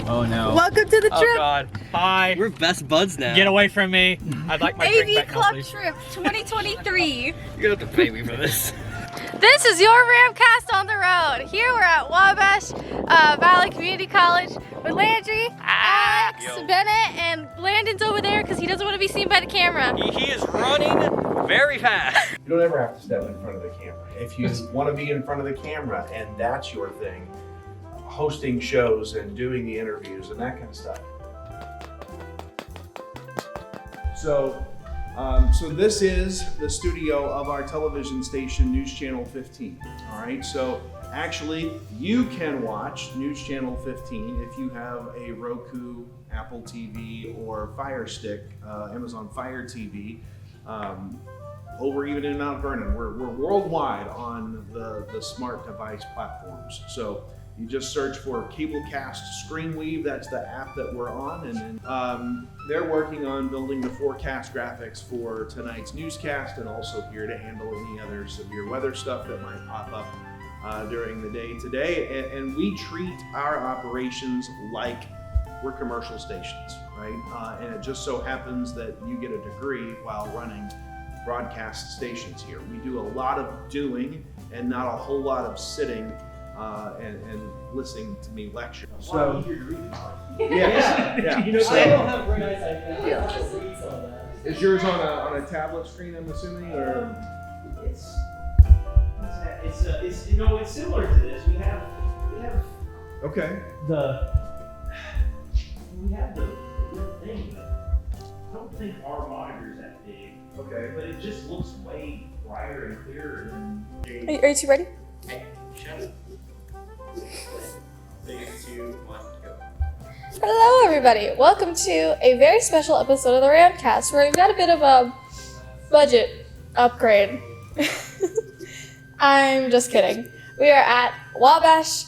Oh no. Welcome to the trip. Oh god. Hi. We're best buds now. Get away from me. I'd like my drink AV back now, Club please. Trip 2023. You're gonna have to pay me for this. This is your Ramcast on the road. Here we're at Wabash Valley Community College with Landry, Alex, Bennett, and Landon's over there because he doesn't want to be seen by the camera. He is running very fast. You don't ever have to step in front of the camera. If you want to be in front of the camera and that's your thing, hosting shows and doing the interviews and that kind of stuff. So this is the studio of our television station, News Channel 15. All right, so actually you can watch News Channel 15 if you have a Roku, Apple TV, or Fire Stick, Amazon Fire TV, over even in Mount Vernon. We're worldwide on the smart device platforms. So you just search for Cablecast Screenweave, that's the app that we're on, and then they're working on building the forecast graphics for tonight's newscast and also here to handle any other severe weather stuff that might pop up during the day today. And we treat our operations like we're commercial stations, right? And it just so happens that you get a degree while running broadcast stations here. We do a lot of doing and not a whole lot of sitting and listening to me lecture. So, yeah. You know, So, I don't have very nice idea. I'll just read some of that. is yours on a tablet screen, I'm assuming, or? It's you know, it's similar to this. We have Okay. the real thing, but I don't think our monitor's that big. Okay. But it just looks way brighter and clearer than. Are you two ready? Hey, shut up. 3, 2, 1, go. Hello everybody. Welcome to a very special episode of the Ramcast where we've got a bit of a budget upgrade. I'm just kidding. We are at Wabash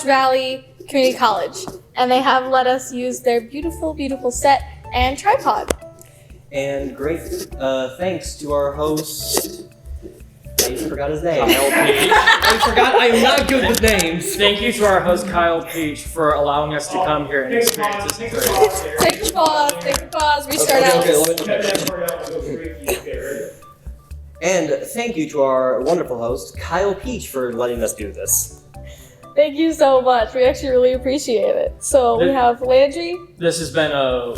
Valley Community College, and they have let us use their beautiful, beautiful set and tripod. And great thanks to our host. I forgot his name. I am not good with names. Thank you to our host Kyle Peach for allowing us to come here and experience this experience. Take a pause, restart out. And thank you to our wonderful host, Kyle Peach, for letting us do this. Thank you so much. We actually really appreciate it. So we have Landry. This has been a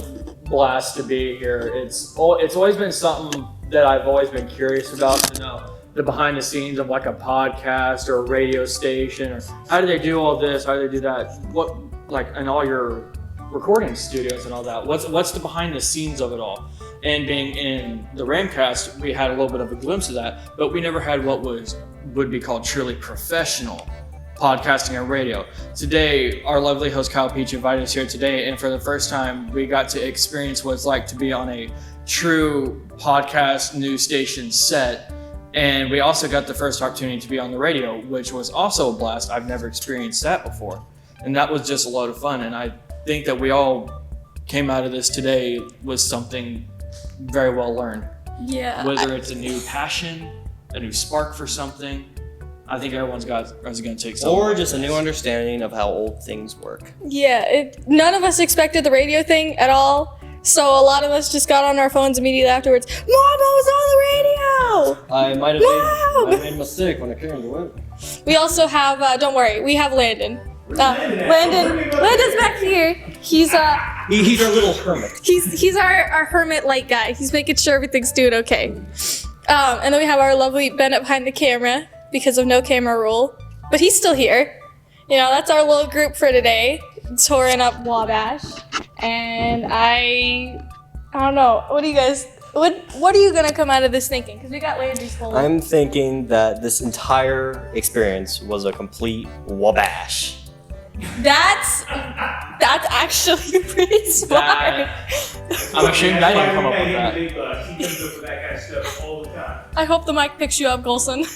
blast to be here. It's always been something that I've always been curious about to know the behind the scenes of like a podcast or a radio station, or how do they do all this? How do they do that? What, like in all your recording studios and all that? What's the behind the scenes of it all? And being in the Ramcast, we had a little bit of a glimpse of that, but we never had what would be called truly professional podcasting and radio. Today, our lovely host Kyle Peach invited us here today, and for the first time, we got to experience what it's like to be on a true podcast news station set. And we also got the first opportunity to be on the radio, which was also a blast. I've never experienced that before. And that was just a lot of fun. And I think that we all came out of this today with something very well learned. Yeah. Whether it's a new passion, a new spark for something, I think everyone's going to take something. Or just a new understanding of how old things work. Yeah, none of us expected the radio thing at all. So a lot of us just got on our phones immediately afterwards. Mom, I was on the radio! I might have made a mistake when it came to it. We also have, don't worry, we have Landon. Landon's back here. He's our little hermit. he's our hermit light guy. He's making sure everything's doing okay. And then we have our lovely Bennett behind the camera because of no camera rule. But he's still here. You know, that's our little group for today. Touring up Wabash. And I don't know. What do you guys? What are you gonna come out of this thinking? Because we got Landry's whole. I'm thinking that this entire experience was a complete wabash. That's actually pretty smart. I'm ashamed I didn't come up with that. He comes up with that kind of stuff all the time. I hope the mic picks you up, Golson.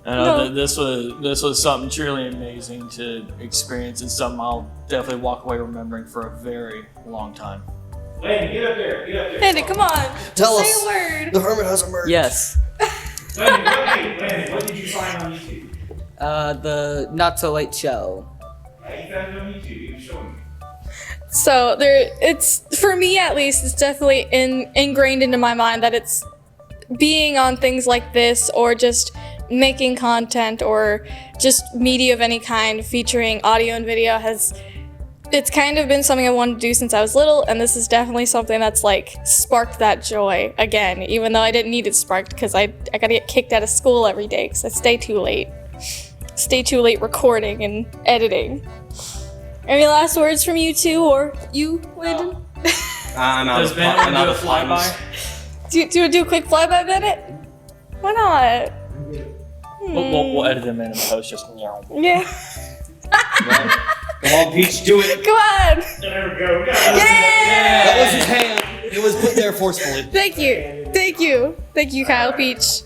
I know that this was something truly amazing to experience, and something I'll definitely walk away remembering for a very long time. Landon, get up there. Landon, come on. Tell Say us. a word. The hermit has emerged. Yes. Landon, what did you find on YouTube? The Not So Late Show. I found it on YouTube. You showed me. So it's for me at least, it's definitely ingrained into my mind that it's being on things like this or just making content or just media of any kind featuring audio and video it's kind of been something I wanted to do since I was little, and this is definitely something that's like sparked that joy again, even though I didn't need it sparked because I gotta get kicked out of school every day because I stay too late recording and editing. Any last words from you two or you, Landon? I'm out Does of Ben I'm want out to of do a flyby? funds. Do you do a quick flyby, Bennett? Why not? We'll edit them in and post just Yeah. Come on, Peach, do it. Come on. There we go. That was his hand. It was put there forcefully. Thank you, Kyle Peach.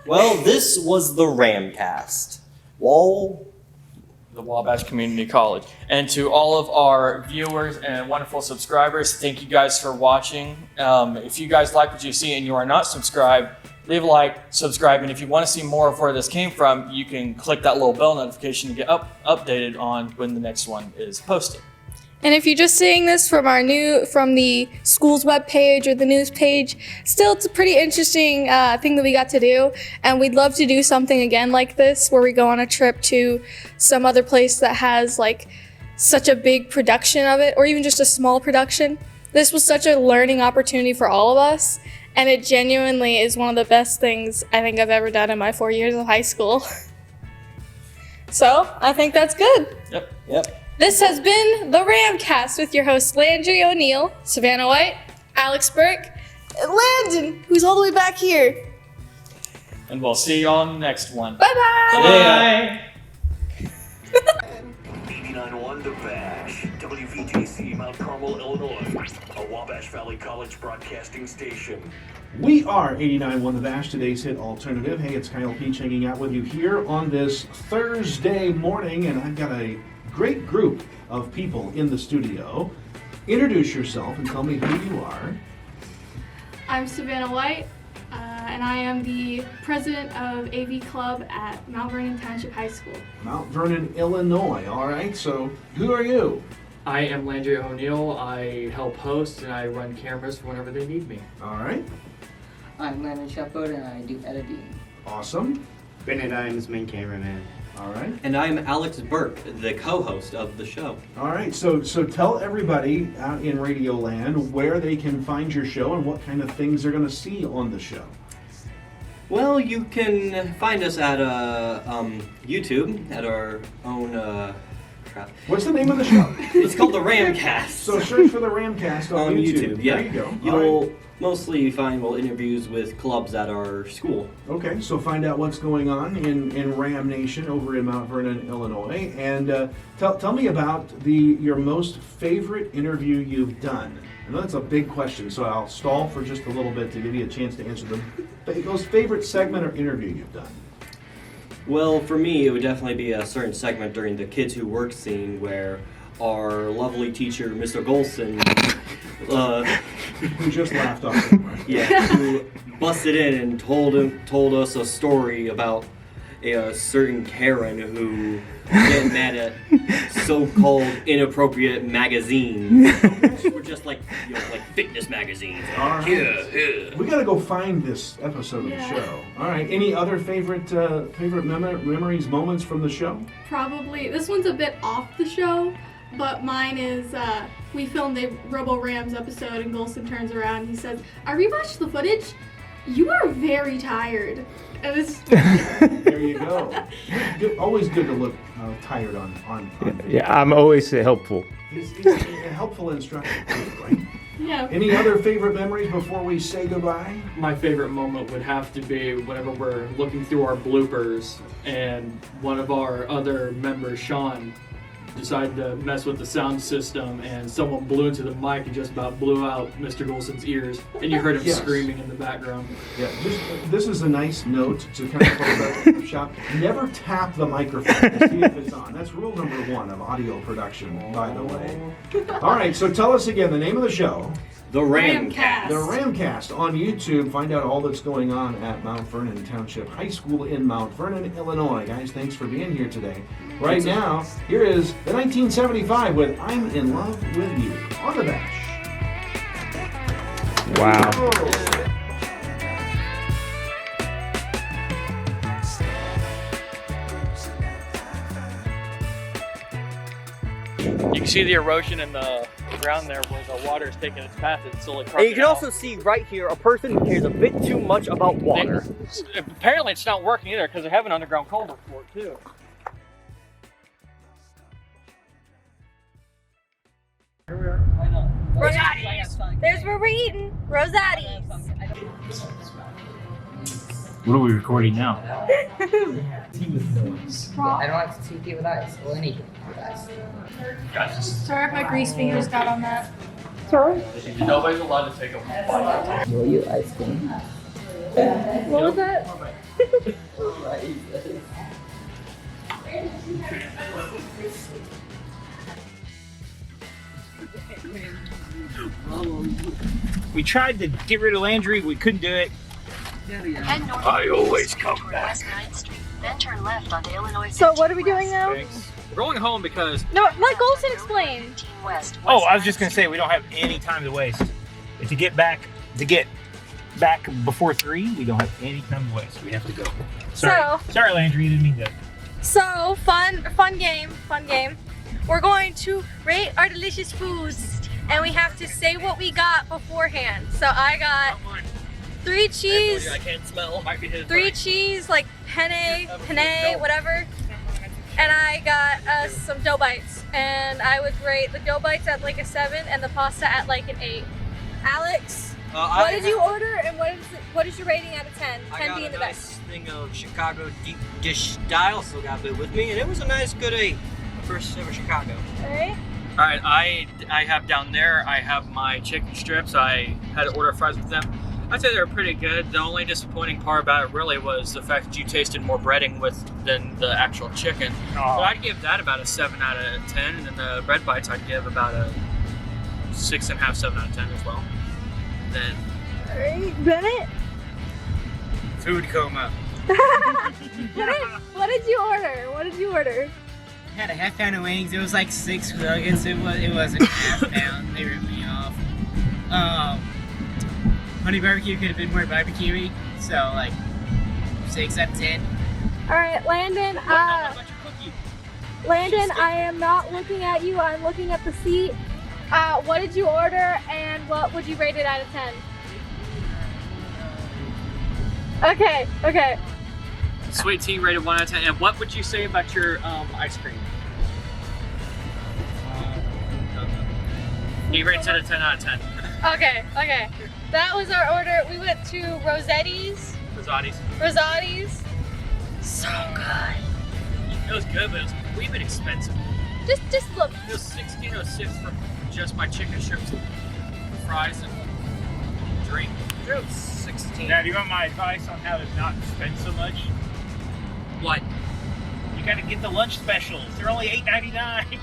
Well, this was the Ramcast. the Wabash Community College. And to all of our viewers and wonderful subscribers, thank you guys for watching. If you guys like what you see and you are not subscribed, leave a like, subscribe, and if you want to see more of where this came from, you can click that little bell notification to get updated on when the next one is posted. And if you're just seeing this from the school's webpage or the news page, still it's a pretty interesting thing that we got to do. And we'd love to do something again like this, where we go on a trip to some other place that has like such a big production of it, or even just a small production. This was such a learning opportunity for all of us. And it genuinely is one of the best things I think I've ever done in my 4 years of high school. So I think that's good. Yep. This has been the Ramcast with your hosts Landry O'Neill, Savannah White, Alex Burke, and Landon, who's all the way back here. And we'll see you on the next one. Bye-bye! Bye! 89.1 The Bash, WVTC, Mount Carmel, Illinois, a Wabash Valley College broadcasting station. We are 89.1 The Bash, today's hit alternative. Hey, it's Kyle Peach hanging out with you here on this Thursday morning, and I've got a great group of people in the studio. Introduce yourself and tell me who you are. I'm Savannah White, and I am the president of AV Club at Mount Vernon Township High School. Mount Vernon, Illinois. All right, so who are you? I am Landry O'Neill. I help host and I run cameras whenever they need me. All right, I'm Landon Shepard and I do editing. awesome. Bennett, I'm his main cameraman. All right. And I'm Alex Burke, the co-host of the show. All right, so tell everybody out in Radio Land where they can find your show and what kind of things they're going to see on the show. Well, you can find us at YouTube at our own. What's the name of the show? It's called the Ramcast. So search for the Ramcast on YouTube. Yeah, There you go. All You'll right. mostly find interviews with clubs at our school. Okay, so find out what's going on in Ram Nation over in Mount Vernon, Illinois, and tell me about your most favorite interview you've done. I know that's a big question, so I'll stall for just a little bit to give you a chance to answer them. Most favorite segment or interview you've done? Well, for me, it would definitely be a certain segment during the Kids Who Work scene where our lovely teacher, Mr. Golson, Who just laughed off camera. who busted in and told us a story about a certain Karen who get mad at so-called inappropriate magazines. We're just like fitness magazines. All right. Yeah. We gotta go find this episode of the show. All right. Any other favorite memories, moments from the show? Probably, this one's a bit off the show, but mine is, we filmed a Robo Rams episode and Golson turns around and he says, I rewatched the footage, you are very tired. And it's There you go. Always good to look tired on video. Yeah, I'm always helpful. It's a helpful instruction, right? yeah. Any other favorite memories before we say goodbye? My favorite moment would have to be whenever we're looking through our bloopers and one of our other members, Sean, decided to mess with the sound system and someone blew into the mic and just about blew out Mr. Golson's ears, and you heard him Yes. screaming in the background. Yeah, this is a nice note to kind of close out the shop. Never tap the microphone to see if it's on. That's rule number 1 of audio production, by the way. All right, so tell us again the name of the show. The Ramcast. The Ramcast on YouTube. Find out all that's going on at Mount Vernon Township High School in Mount Vernon, Illinois. Guys, thanks for being here today. Right now, here is the 1975 with I'm in Love with You on the Bash. Wow. You can see the erosion in the ground there where the water is taking its path. It's slowly And carving you can out. also see right here a person who cares a bit too much about water. Apparently it's not working either because they have an underground culvert for it too. Rosatis. There's where we're eating. Rosatis. What are we recording now? I don't like to tea with ice or anything with ice. Sorry if my grease fingers got on that. Nobody's allowed to take a bite. Will you ice cream? What was that? We tried to get rid of Landry. We couldn't do it. I always come back. West 9th Street, then turn left onto Illinois. So what are we doing now? We're going home because No, let Golson explain. Oh, I was just gonna say we don't have any time to waste. To get back before 3, we don't have any time to waste. We have to go. Sorry, sorry, Landry. You didn't mean that. So fun game. We're going to rate our delicious foods, and we have to say what we got beforehand. So I got 3 cheese, I can't smell. Might be his 3 cheese, like penne, whatever. And I got some dough bites, and I would rate the dough bites at like a 7 and the pasta at like an 8. Alex, what did you order, and what is your rating out of 10? 10 being the best. Thing of Chicago deep dish style, still got a bit with me, and it was a nice good 8. First ever Chicago. Alright. Alright, I have down there, I have my chicken strips. I had to order fries with them. I'd say they were pretty good. The only disappointing part about it really was the fact that you tasted more breading than the actual chicken. But I'd give that about a 7 out of 10, and then the bread bites I'd give about a 6.5, 7 out of 10 as well. Then Alright, Bennett? Food coma. What did you order? I had a half pound of wings. It was like 6 nuggets. It wasn't half pound. They ripped me off. Honey barbecue could have been more barbecuey. So like 6 out of 10. Alright, Landon, I am not looking at you, I'm looking at the seat. What did you order, and what would you rate it out of 10? Okay. sweet tea rated 1 out of 10. And what would you say about your ice cream? He rates it a 10 out of 10. Okay. That was our order. We went to Rosetti's. Rosati's. So good. It was good, but it was way bit expensive. Just look. It was $16.06 for just my chicken strips, fries, and drink. It was 16. Now, do you want my advice on how to not spend so much? What? You gotta get the lunch specials. They're only $8.99.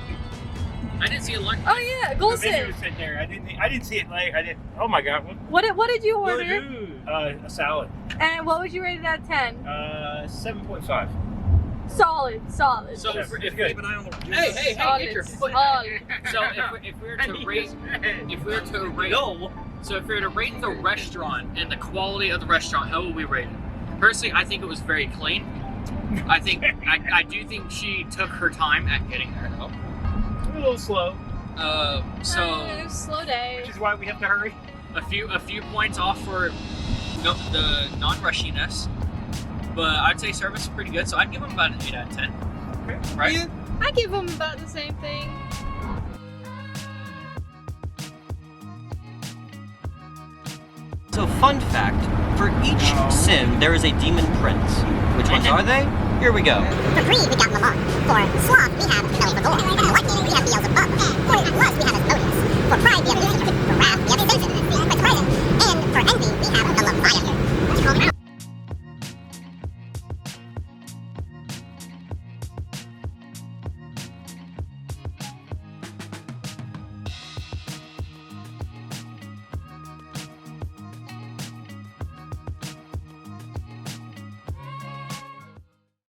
I didn't see a lunch. Oh yeah, The menu Golson. was sitting there. I didn't see it later. Oh my god. What did you order? A salad. And what would you rate it out of 10? 7.5. Solid. So if It's we good. keep an eye on the hey, get your foot Solid. So if we were to rate, so if we were to rate the restaurant and the quality of the restaurant, how would we rate it? Personally, I think it was very clean. I do think she took her time at getting there though. A little slow. Slow day. Which is why we have to hurry. A few points off for the non-rushiness, but I'd say service is pretty good. So I'd give them about an 8 out of 10. Okay. Right? Yeah, I give them about the same thing. So, fun fact, for each sin, there is a demon prince. Which ones are they? Here we go. For greed, we got Lamont. For sloth, we have Belzebub. For gluttony, we have Beelzebub. For lust, we have Asmodeus. For pride, we have Lucifer. For wrath, we have